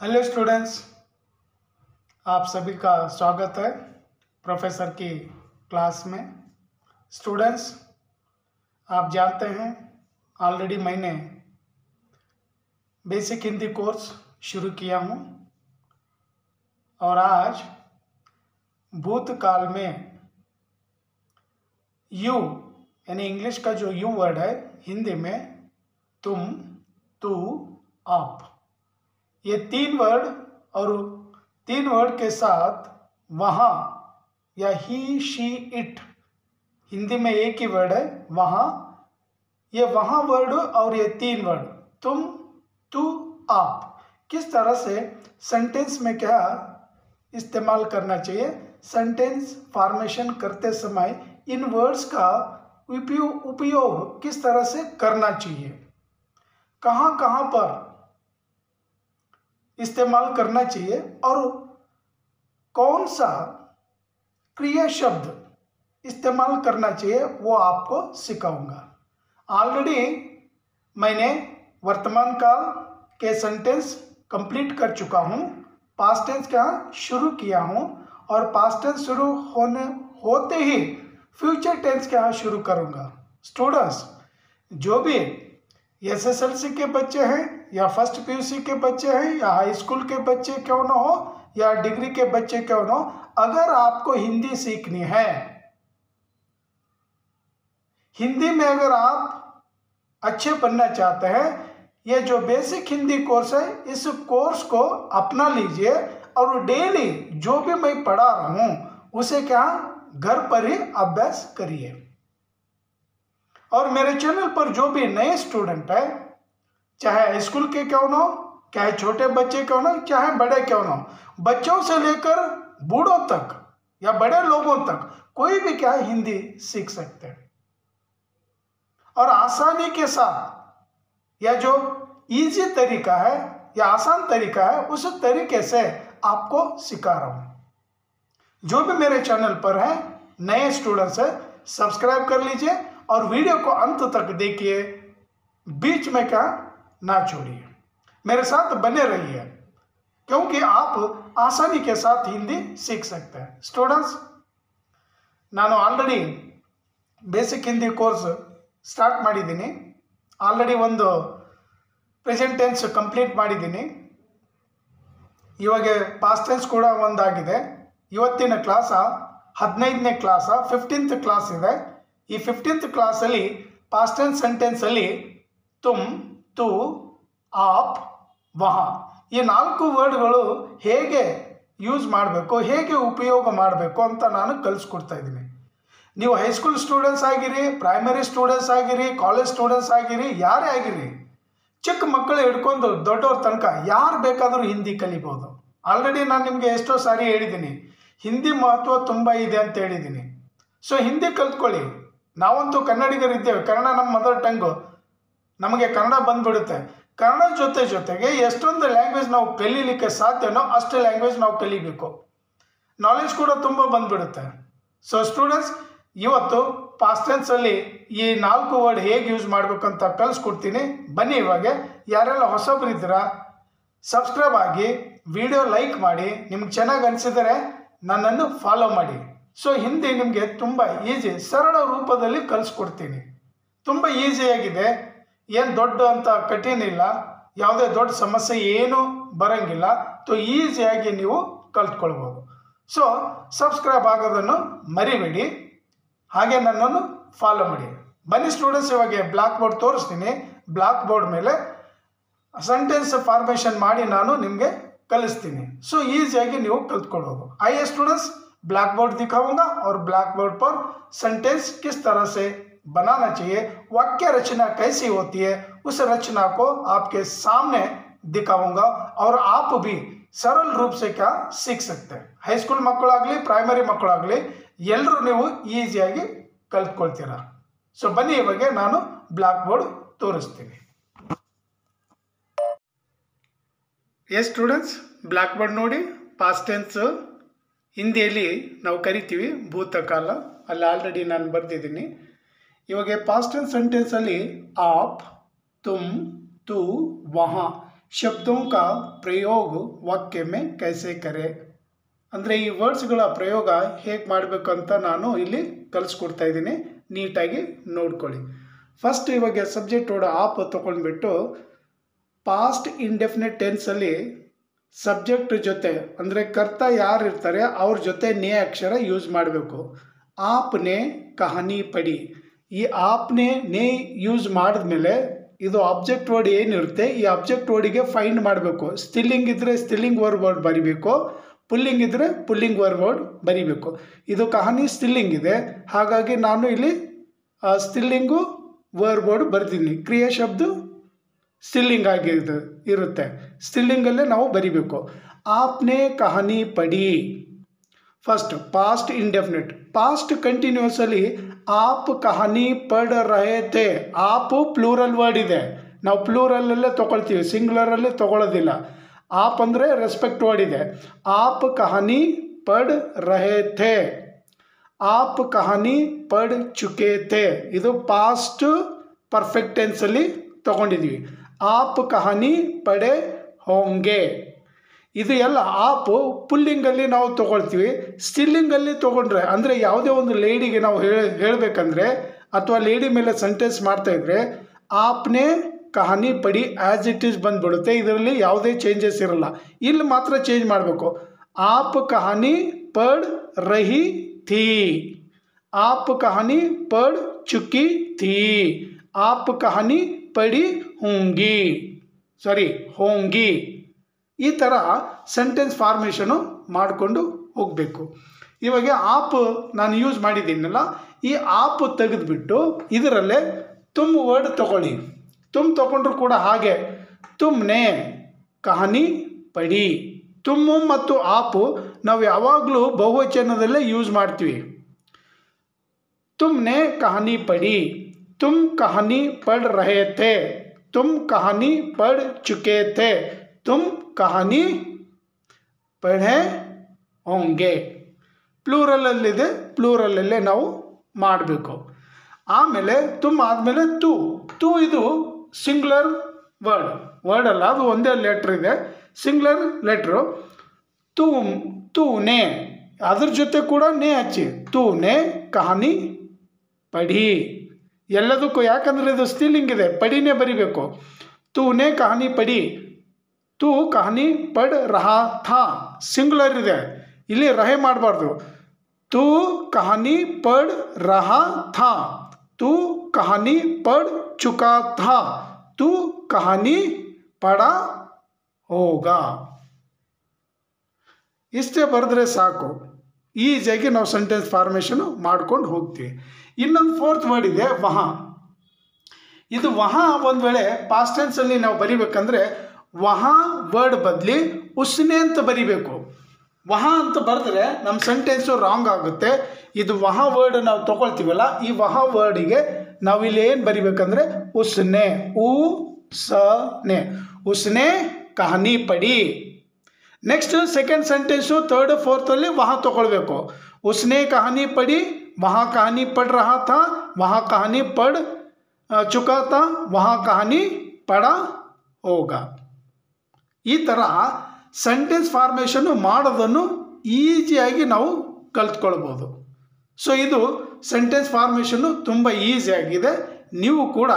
Hello students, आप सभी का स्वागत है प्रोफेसर की क्लास में। स्टूडेंट्स, आप जानते हैं ऑलरेडी मैंने बेसिक हिंदी कोर्स शुरू किया हूं और आज भूतकाल में यू यानी इंग्लिश का जो यू वर्ड है हिंदी में तुम, तू, आप, ये तीन वर्ड और तीन वर्ड के साथ वहाँ या ही शी इट, हिंदी में एक ही वर्ड है वहाँ, ये वहाँ वर्ड और ये तीन वर्ड तुम, तू, आप किस तरह से सेंटेंस में क्या इस्तेमाल करना चाहिए, सेंटेंस फॉर्मेशन करते समय इन वर्ड्स का उपयोग किस तरह से करना चाहिए, कहाँ कहाँ पर इस्तेमाल करना चाहिए और कौन सा क्रिया शब्द इस्तेमाल करना चाहिए वो आपको सिखाऊंगा। ऑलरेडी मैंने वर्तमान काल के सेंटेंस कंप्लीट कर चुका हूँ, पास्ट टेंस का शुरू किया हूँ और पास्ट टेंस शुरू होते ही फ्यूचर टेंस का शुरू करूँगा। स्टूडेंट्स, जो भी एसएसएलसी के बच्चे हैं या फर्स्ट पीयूसी के बच्चे हैं या हाई स्कूल के बच्चे क्यों ना हो या डिग्री के बच्चे क्यों ना हो, अगर आपको हिंदी सीखनी है, हिंदी में अगर आप अच्छे बनना चाहते हैं, ये जो बेसिक हिंदी कोर्स है इस कोर्स को अपना लीजिए और डेली जो भी मैं पढ़ा रहा हूं उसे क्या घर पर ही अभ्यास करिए। और मेरे चैनल पर जो भी नए स्टूडेंट है, चाहे स्कूल के क्यों ना हो, चाहे छोटे बच्चे क्यों ना, चाहे बड़े क्यों ना, बच्चों से लेकर बूढ़ों तक या बड़े लोगों तक कोई भी क्या हिंदी सीख सकते हैं और आसानी के साथ। या जो इजी तरीका है या आसान तरीका है उस तरीके से आपको सिखा रहा हूं। जो भी मेरे चैनल पर है नए स्टूडेंट्स है, सब्सक्राइब कर लीजिए और वीडियो को अंत तक देखिए, बीच में क्या ना छोड़िए, मेरे साथ बने रहिए क्योंकि आप आसानी के साथ हिंदी सीख सकते हैं। स्टूडेंट्स, ನಾನು already basic Hindi course start ಮಾಡಿದ್ದೀನಿ, ಆಲ್ರೆಡಿ ಒಂದು ಪ್ರೆಸೆಂಟ್ ಟೆನ್ಸ್ ಕಂಪ್ಲೀಟ್ ಮಾಡಿದ್ದೀನಿ, ಇವಾಗ ಪಾಸ್ಟ್ ಟೆನ್ಸ್ ಕೂಡ ಒಂದಾಗಿದೆ। ಇವತ್ತಿನ ಕ್ಲಾಸ 15ನೇ ಕ್ಲಾಸ, 15th ಕ್ಲಾಸ್ ಇದೆ। ಈ 15th ಕ್ಲಾಸಲ್ಲಿ ಪಾಸ್ಟ್ ಟೆನ್ಸ್ ಸೆಂಟೆನ್ಸಲ್ಲಿ ತುಮ್, ತೂ, ಆಪ್, ವಹಾ ಈ 4 ವರ್ಡ್ಗಳು ಹೇಗೆ ಯೂಸ್ ಮಾಡಬೇಕು, ಹೇಗೆ ಉಪಯೋಗ ಮಾಡಬೇಕು ಅಂತ ನಾನು ಕಲಿಸ್ಕೊಡ್ತಾ ಇದ್ದೀನಿ। ನೀವು ಹೈಸ್ಕೂಲ್ ಸ್ಟೂಡೆಂಟ್ಸ್ ಆಗಿರಿ, ಪ್ರೈಮರಿ ಸ್ಟೂಡೆಂಟ್ಸ್ ಆಗಿರಿ, ಕಾಲೇಜ್ ಸ್ಟೂಡೆಂಟ್ಸ್ ಆಗಿರಿ, ಯಾರೇ ಆಗಿರಿ, ಚಿಕ್ಕ ಮಕ್ಕಳು ಹಿಡ್ಕೊಂಡು ದೊಡ್ಡವ್ರ ತನಕ ಯಾರು ಬೇಕಾದರೂ ಹಿಂದಿ ಕಲಿಬೋದು। ಆಲ್ರೆಡಿ ನಾನು ನಿಮಗೆ ಎಷ್ಟೋ ಸಾರಿ ಹೇಳಿದ್ದೀನಿ, ಹಿಂದಿ ಮಹತ್ವ ತುಂಬ ಇದೆ ಅಂತ ಹೇಳಿದ್ದೀನಿ। ಸೊ ಹಿಂದಿ ಕಲ್ತ್ಕೊಳ್ಳಿ, ನಾವಂತೂ ಕನ್ನಡಿಗರಿದ್ದೇವೆ, ಕನ್ನಡ ನಮ್ಮ ಮದರ್ ಟಂಗು, ನಮಗೆ ಕನ್ನಡ ಬಂದ್ಬಿಡುತ್ತೆ। ಕನ್ನಡ ಜೊತೆಗೆ ಎಷ್ಟೊಂದು ಲ್ಯಾಂಗ್ವೇಜ್ ನಾವು ಕಲೀಲಿಕ್ಕೆ ಸಾಧ್ಯನೋ ಅಷ್ಟು ಲ್ಯಾಂಗ್ವೇಜ್ ನಾವು ಕಲಿಬೇಕು, ನಾಲೆಜ್ ಕೂಡ ತುಂಬ ಬಂದ್ಬಿಡುತ್ತೆ। ಸೊ ಸ್ಟೂಡೆಂಟ್ಸ್, ಇವತ್ತು ಪಾಸ್ಟ್ ಟೆನ್ಸಲ್ಲಿ ಈ 4 ವರ್ಡ್ ಹೇಗೆ ಯೂಸ್ ಮಾಡಬೇಕಂತ ಕಲಿಸ್ಕೊಡ್ತೀನಿ। ಬನ್ನಿ, ಇವಾಗ ಯಾರೆಲ್ಲ ಹೊಸಬರಿದ್ದೀರಾ ಸಬ್ಸ್ಕ್ರೈಬ್ ಆಗಿ, ವಿಡಿಯೋ ಲೈಕ್ ಮಾಡಿ, ನಿಮ್ಗೆ ಚೆನ್ನಾಗಿ ಅನಿಸಿದರೆ ನನ್ನನ್ನು ಫಾಲೋ ಮಾಡಿ। ಸೊ ಹಿಂದಿ ನಿಮಗೆ ತುಂಬ ಈಸಿ, ಸರಳ ರೂಪದಲ್ಲಿ ಕಲಿಸ್ಕೊಡ್ತೀನಿ, ತುಂಬ ಈಸಿಯಾಗಿದೆ, ಏನು ದೊಡ್ಡ ಅಂತ ಕಠಿಣ ಇಲ್ಲ, ಯಾವುದೇ ದೊಡ್ಡ ಸಮಸ್ಯೆ ಏನು ಬರೋಂಗಿಲ್ಲ, ತೋ ಈಸಿಯಾಗಿ ನೀವು ಕಲ್ತ್ಕೊಳ್ಬೋದು। ಸೊ ಸಬ್ಸ್ಕ್ರೈಬ್ ಆಗೋದನ್ನು ಮರಿಬೇಡಿ, ಹಾಗೆ ನನ್ನನ್ನು ಫಾಲೋ ಮಾಡಿ। ಬನ್ನಿ ಸ್ಟೂಡೆಂಟ್ಸ್, ಇವಾಗ ಬ್ಲ್ಯಾಕ್ ಬೋರ್ಡ್ ತೋರಿಸ್ತೀನಿ, ಬ್ಲ್ಯಾಕ್ ಬೋರ್ಡ್ ಮೇಲೆ ಸೆಂಟೆನ್ಸ್ ಫಾರ್ಮೇಷನ್ ಮಾಡಿ ನಾನು ನಿಮಗೆ ಕಲಿಸ್ತೀನಿ। ಸೊ ಈಸಿಯಾಗಿ ನೀವು ಕಲ್ತ್ಕೊಳ್ಬೋದು। आइए स्टूडेंट्स, ब्लैक बोर्ड दिखाऊंगा और ब्लैक बोर्ड पर सेंटेंस किस तरह से बनाना चाहिए, वाक्य रचना कैसी होती है, उस रचना को आपके सामने दिखाऊंगा और आप भी सरल रूप से क्या सीख सकते हैं। हाई स्कूल मಕ್ಕಳಾಗಲಿ, ಪ್ರೈಮರಿ ಮಕ್ಕಳಾಗಲಿ ಎಲ್ಲರೂ ನೀವು ಈಸಿಯಾಗಿ ಕಲ್ತ್ಕೊಳ್ತೀರಾ। ಸೊ ಬನ್ನಿ, ಇವಾಗ ನಾನು ಬ್ಲ್ಯಾಕ್ ಬೋರ್ಡ್ ತೋರಿಸ್ತೀನಿ। ಎಸ್ ಸ್ಟೂಡೆಂಟ್ಸ್, ಬ್ಲ್ಯಾಕ್ ಬೋರ್ಡ್ ನೋಡಿ, ಪಾಸ್ಟ್ ಟೆನ್ಸ್ ಹಿಂದಿಯಲ್ಲಿ ನಾವು ಕರಿತೀವಿ ಭೂತಕಾಲ, ಅಲ್ಲಿ ಆಲ್ರೆಡಿ ನಾನು ಬರೆದಿದ್ದೀನಿ। ಇವಾಗ ಪಾಸ್ಟ್ ಟೆನ್ಸ್ ಸೆಂಟೆನ್ಸಲ್ಲಿ ಆಪ್, ತುಮ್, ತೂ, ವಹಾ ಶಬ್ದೋं का ಪ್ರಯೋಗ ವಾಕ್ಯ में कैसे करें ಅಂದರೆ ಈ ವರ್ಡ್ಸ್ಗಳ ಪ್ರಯೋಗ ಹೇಗೆ ಮಾಡಬೇಕು ಅಂತ ನಾನು ಇಲ್ಲಿ ಕಲಿಸ್ಕೊಡ್ತಾ ಇದ್ದೀನಿ, ನೀಟಾಗಿ ನೋಡ್ಕೊಳ್ಳಿ. ಫಸ್ಟ್ ಇವಾಗ ಸಬ್ಜೆಕ್ಟ್ ವರ್ಡ್ ಆಪ್ ತೊಗೊಂಡ್ಬಿಟ್ಟು ಪಾಸ್ಟ್ ಇಂಡೆಫಿನಿಟ್ ಟೆನ್ಸಲ್ಲಿ ಸಬ್ಜೆಕ್ಟ್ ಜೊತೆ ಅಂದರೆ ಕರ್ತ ಯಾರು ಇರ್ತಾರೆ ಅವ್ರ ಜೊತೆ ನೇ ಅಕ್ಷರ ಯೂಸ್ ಮಾಡಬೇಕು. ಆಪ್ನೆ ಕಹಾನಿ ಪಡಿ, ಈ ಆಪ್ನೆ ನೇ ಯೂಸ್ ಮಾಡಿದ್ಮೇಲೆ ಇದು ಆಬ್ಜೆಕ್ಟ್ ವರ್ಡ್ ಏನಿರುತ್ತೆ ಈ ಆಬ್ಜೆಕ್ಟ್ ವರ್ಡಿಗೆ ಫೈಂಡ್ ಮಾಡಬೇಕು. ಸ್ಟಿಲ್ಲಿಂಗ್ ಇದ್ದರೆ ಸ್ಟಿಲ್ಲಿಂಗ್ ವರ್ಡ್ ಬರಿಬೇಕು, ಪುಲ್ಲಿಂಗ್ ಇದ್ದರೆ ಪುಲ್ಲಿಂಗ್ ವರ್ಡ್ ಬರಿಬೇಕು. ಇದು ಕಹಾನಿ ಸ್ಟಿಲ್ಲಿಂಗ್ ಇದೆ, ಹಾಗಾಗಿ ನಾನು ಇಲ್ಲಿ ಸ್ಟಿಲ್ಲಿಂಗು ವರ್ಡ್ ಬರ್ತೀನಿ. ಕ್ರಿಯಾ ಶಬ್ದ ಸ್ಟಿಲ್ಲಿಂಗ್ ಆಗಿ ಇರುತ್ತೆ, ಸ್ಟಿಲ್ಲಿಂಗಲ್ಲೇ ನಾವು ಬರಿಬೇಕು. ಆಪ್ನೆ ಕಹಾನಿ ಪಡಿ ಫಸ್ಟ್ ಪಾಸ್ಟ್ ಇಂಡೆಫಿನಿಟ್. ಪಾಸ್ಟ್ ಕಂಟಿನ್ಯೂಸಲ್ಲಿ ಆಪ್ ಕಹಾನಿ ಪಡ್ ರಹೆ ಥೆ, ಆಪು ಪ್ಲೂರಲ್ ವರ್ಡ್ ಇದೆ, ನಾವು ಪ್ಲೂರಲ್ಲೇ ತೊಗೊಳ್ತೀವಿ, ಸಿಂಗ್ಯುಲರಲ್ಲಿ ತೊಗೊಳ್ಳೋದಿಲ್ಲ. ಆಪ್ ಅಂದರೆ ರೆಸ್ಪೆಕ್ಟ್ ವರ್ಡ್ ಇದೆ. ಆಪ್ ಕಹಾನಿ ಪಡ್ ರಹೆ ಥೆ, ಆಪ್ ಕಹಾನಿ ಪಡ್ ಚುಕೆ ಥೆ, ಇದು ಪಾಸ್ಟ್ ಪರ್ಫೆಕ್ಟ್ ಟೆನ್ಸಲ್ಲಿ ತೊಗೊಂಡಿದ್ವಿ. ಆಪ್ ಕಹಾನಿ ಪಡೆ ಹೋಂಗೆ, ಇದು ಎಲ್ಲ ಆಪು ಪುಲ್ಲಿಂಗಲ್ಲಿ ನಾವು ತೊಗೊಳ್ತೀವಿ. ಸ್ಟಿಲ್ಲಿಂಗಲ್ಲಿ ತೊಗೊಂಡ್ರೆ ಅಂದರೆ ಯಾವುದೇ ಒಂದು ಲೇಡಿಗೆ ನಾವು ಹೇಳಬೇಕಂದ್ರೆ ಅಥವಾ ಲೇಡಿ ಮೇಲೆ ಸೆಂಟೆನ್ಸ್ ಮಾಡ್ತಾಯಿದ್ರೆ ಆಪ್ನೇ ಕಹಾನಿ ಪಡಿ ಆ್ಯಸ್ ಇಟ್ ಈಸ್ ಬಂದುಬಿಡುತ್ತೆ, ಇದರಲ್ಲಿ ಯಾವುದೇ ಚೇಂಜಸ್ ಇರಲ್ಲ. ಇಲ್ಲಿ ಮಾತ್ರ ಚೇಂಜ್ ಮಾಡಬೇಕು. ಆಪ್ ಕಹಾನಿ ಪಡ್ ರಹಿ ಥೀ, ಆಪ್ ಕಹಾನಿ ಪಡ್ ಚುಕಿ ಥೀ, ಆಪ್ ಕಹಾನಿ ಪಡಿ ಹೋಂಗಿ, ಹೋಂಗಿ. ಈ ಥರ ಸೆಂಟೆನ್ಸ್ ಫಾರ್ಮೇಷನು ಮಾಡಿಕೊಂಡು ಹೋಗಬೇಕು. ಇವಾಗ ಆಪ್ ನಾನು ಯೂಸ್ ಮಾಡಿದ್ದೀನಲ್ಲ, ಈ ಆಪ್ ತೆಗೆದುಬಿಟ್ಟು ಇದರಲ್ಲೇ ತುಮ್ ವರ್ಡ್ ತೊಗೊಳ್ಳಿ. ತುಮ್ ತೊಗೊಂಡ್ರು ಕೂಡ ಹಾಗೆ ತುಮ್ನೆ ಕಹಾನಿ ಪಡಿ. ತುಮ್ಮು ಮತ್ತು ಆಪು ನಾವು ಯಾವಾಗಲೂ ಬಹುವಚನದಲ್ಲೇ ಯೂಸ್ ಮಾಡ್ತೀವಿ. ತುಮ್ನೆ ಕಹಾನಿ ಪಡಿ, ತುಮ್ ಕಹಾನಿ ಪಡ್ ರಹೆ ಥೆ, ತುಮ್ ಕಹಾನಿ ಪಡ್ ಚುಕೆ ಥೆ, ತುಮ್ ಕಹಾನಿ ಪಢೆ ಹೋಂಗೆ. ಪ್ಲೂರಲಲ್ಲಿದೆ, ಪ್ಲೂರಲಲ್ಲೇ ನಾವು ಮಾಡಬೇಕು. ಆಮೇಲೆ ತುಮ್ ಆದಮೇಲೆ ತು ಇದು ಸಿಂಗ್ಯುಲರ್ ವರ್ಡ್ ಅಲ್ಲ, ಅದು ಒಂದೇ ಲೆಟ್ರ್ ಇದೆ, ಸಿಂಗ್ಯುಲರ್ ಲೆಟ್ರು. ತೂನೆ ಅದ್ರ ಜೊತೆ ಕೂಡ ನೇ ಹಚ್ಚಿ, ತೂನೆ ಕಹಾನಿ ಪಡಿ. ಎಲ್ಲದಕ್ಕೂ ಯಾಕಂದರೆ ಇದು ಸ್ಟಿಲ್ಲಿಂಗ್ ಇದೆ, ಪಡಿನೇ ಬರಿಬೇಕು. ತೂನೆ ಕಹಾನಿ ಪಡಿ, ತೂ ಕಹಾನಿ ಪಡ್ ರಹಾ ಥಾ, ಸಿಂಗ್ಯುಲರ್ ಇದೆ, ಇಲ್ಲಿ ರಹೆ ಮಾಡಬಾರ್ದು. ತೂ ಕಹಾನಿ ಪಡ್ ರಹಾ ಥಾ, ತೂ ಕಹಾನಿ ಪಡ್ ಚುಕಾ ಥಾ, ತೂ ಕಹಾನಿ ಪಡಾ ಹೋಗಾ. ಇಷ್ಟೇ ಬರೆದ್ರೆ ಸಾಕು, ಈಸಿಯಾಗಿ ನಾವು ಸೆಂಟೆನ್ಸ್ ಫಾರ್ಮೇಷನು ಮಾಡ್ಕೊಂಡು ಹೋಗ್ತೀವಿ. ಇನ್ನೊಂದು ಫೋರ್ತ್ ವರ್ಡ್ ಇದೆ ವಹ. ಇದು ವಹ ಒಂದು ವೇಳೆ ಪಾಸ್ಟ್ ಟೆನ್ಸಲ್ಲಿ ನಾವು ಬರಿಬೇಕಂದ್ರೆ ವಹ ವರ್ಡ್ ಬದಲಿ ಉಸ್ನೆ ಅಂತ ಬರಿಬೇಕು. ವಹ ಅಂತ ಬರೆದ್ರೆ ನಮ್ಮ ಸೆಂಟೆನ್ಸು ರಾಂಗ್ ಆಗುತ್ತೆ. ಇದು ವಹ ವರ್ಡ್ ನಾವು ತೊಗೊಳ್ತೀವಲ್ಲ, ಈ ವಹ ವರ್ಡಿಗೆ ನಾವು ಇಲ್ಲಿ ಏನು ಬರಿಬೇಕಂದ್ರೆ ಉಸ್ನೆ, ಉಸ್ನೆ ಕಹಾನಿ ಪಡಿ. ನೆಕ್ಸ್ಟ್ ಸೆಕೆಂಡ್ ಸೆಂಟೆನ್ಸು ಥರ್ಡ್ ಫೋರ್ತಲ್ಲಿ ವಹ ತೊಗೊಳ್ಬೇಕು. ಉಸ್ನೆ ಕಹಾನಿ ಪಡಿ, ವಹ ಕಹಾನಿ ಪಡ್ ರಹಾ ಥಾ, ವಹ ಕಹಾನಿ ಪಡ್ ಚುಕಾ ಥಾ, ವಹ ಕಹಾನಿ ಪಡಾ ಹೋಗಾ. ಈ ಥರ ಸೆಂಟೆನ್ಸ್ ಫಾರ್ಮೇಷನ್ನು ಮಾಡೋದನ್ನು ಈಸಿಯಾಗಿ ನಾವು ಕಲ್ತ್ಕೊಳ್ಬೋದು. ಸೊ ಇದು ಸೆಂಟೆನ್ಸ್ ಫಾರ್ಮೇಷನ್ನು ತುಂಬ ಈಸಿಯಾಗಿದೆ, ನೀವು ಕೂಡ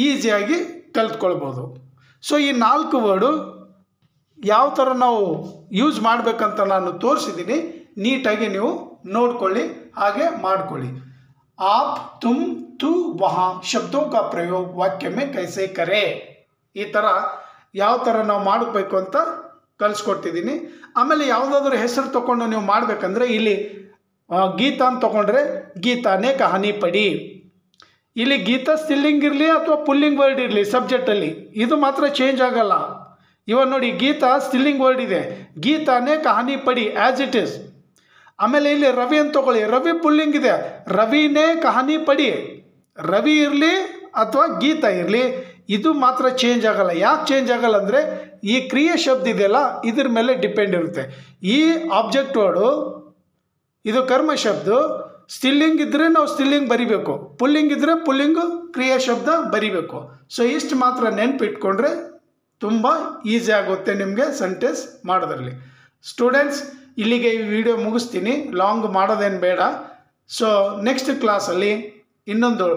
ಈಸಿಯಾಗಿ ಕಲ್ತ್ಕೊಳ್ಬೋದು. ಸೊ ಈ 4 ವರ್ಡು ಯಾವ ಥರ ನಾವು ಯೂಸ್ ಮಾಡಬೇಕಂತ ನಾನು ತೋರಿಸಿದ್ದೀನಿ, ನೀಟಾಗಿ ನೀವು ನೋಡ್ಕೊಳ್ಳಿ, ಹಾಗೆ ಮಾಡ್ಕೊಳ್ಳಿ. ಆಪ್ ತುಮ್ ತು ವಹ ಶಬ್ದೋं का प्रयोग वाक्य में कैसे करें, ಈ ಥರ ಯಾವ ಥರ ನಾವು ಮಾಡಬೇಕು ಅಂತ ಕಲಿಸ್ಕೊಡ್ತಿದ್ದೀನಿ. ಆಮೇಲೆ ಯಾವುದಾದ್ರೂ ಹೆಸರು ತೊಗೊಂಡು ನೀವು ಮಾಡಬೇಕಂದ್ರೆ ಇಲ್ಲಿ ಗೀತಾ ಅಂತ ತೊಗೊಂಡ್ರೆ ಗೀತಾನೇ ಕಹಾನಿ ಪಡಿ. ಇಲ್ಲಿ ಗೀತಾ ಸ್ಟಿಲ್ಲಿಂಗ್ ಇರಲಿ ಅಥವಾ ಪುಲ್ಲಿಂಗ್ ವರ್ಡ್ ಇರಲಿ ಸಬ್ಜೆಕ್ಟಲ್ಲಿ, ಇದು ಮಾತ್ರ ಚೇಂಜ್ ಆಗಲ್ಲ. ಇವಾಗ ನೋಡಿ, ಗೀತಾ ಸ್ಟಿಲ್ಲಿಂಗ್ ವರ್ಡ್ ಇದೆ, ಗೀತಾನೇ ಕಹಾನಿ ಪಡಿ ಆ್ಯಸ್ ಇಟ್ ಈಸ್. ಆಮೇಲೆ ಇಲ್ಲಿ ರವಿ ಅಂತ ತೊಗೊಳ್ಳಿ, ರವಿ ಪುಲ್ಲಿಂಗ್ ಇದೆ, ರವಿನೇ ಕಹಾನಿ ಪಡಿ. ರವಿ ಇರಲಿ ಅಥವಾ ಗೀತಾ ಇರಲಿ, ಇದು ಮಾತ್ರ ಚೇಂಜ್ ಆಗಲ್ಲ. ಯಾಕೆ ಚೇಂಜ್ ಆಗಲ್ಲ ಅಂದರೆ ಈ ಕ್ರಿಯೆ ಶಬ್ದ ಇದೆಯಲ್ಲ ಇದ್ರ ಮೇಲೆ ಡಿಪೆಂಡ್ ಇರುತ್ತೆ. ಈ ಆಬ್ಜೆಕ್ಟ್ ವರ್ಡು ಇದು ಕರ್ಮ ಶಬ್ದ, ಸ್ಟಿಲ್ಲಿಂಗ್ ಇದ್ದರೆ ನಾವು ಸ್ಟಿಲ್ಲಿಂಗ್ ಬರಿಬೇಕು, ಪುಲ್ಲಿಂಗ್ ಇದ್ದರೆ ಪುಲ್ಲಿಂಗು ಕ್ರಿಯಾ ಶಬ್ದ ಬರಿಬೇಕು. ಸೊ ಇಷ್ಟು ಮಾತ್ರ ನೆನಪಿಟ್ಕೊಂಡ್ರೆ ತುಂಬ ಈಸಿ ಆಗುತ್ತೆ ನಿಮಗೆ ಸೆಂಟೆನ್ಸ್ ಮಾಡೋದ್ರಲ್ಲಿ. ಸ್ಟೂಡೆಂಟ್ಸ್, ಇಲ್ಲಿಗೆ ಈ ವಿಡಿಯೋ ಮುಗಿಸ್ತೀನಿ, ಲಾಂಗ್ ಮಾಡೋದೇನು ಬೇಡ. ಸೊ ನೆಕ್ಸ್ಟ್ ಕ್ಲಾಸಲ್ಲಿ ಇನ್ನೊಂದು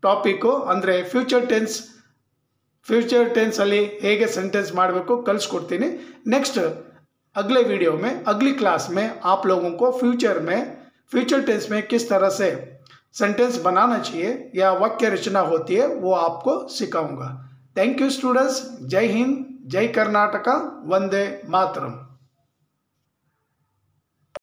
ಟಾಪಿಕ್ಕು ಅಂದರೆ फ्यूचर टेंस अली हेगे सेंटेंस ಮಾಡಬೇಕು ಕಲಿಸ್ಕೊಡ್ತೀನಿ. नेक्स्ट अगले वीडियो में अगली क्लास में आप लोगों को फ्यूचर टेंस में किस तरह से सेंटेंस बनाना चाहिए या वाक्य रचना होती है वो आपको सिखाऊंगा. Thank you students. जय हिंद, जय कर्नाटका, वंदे मातरम.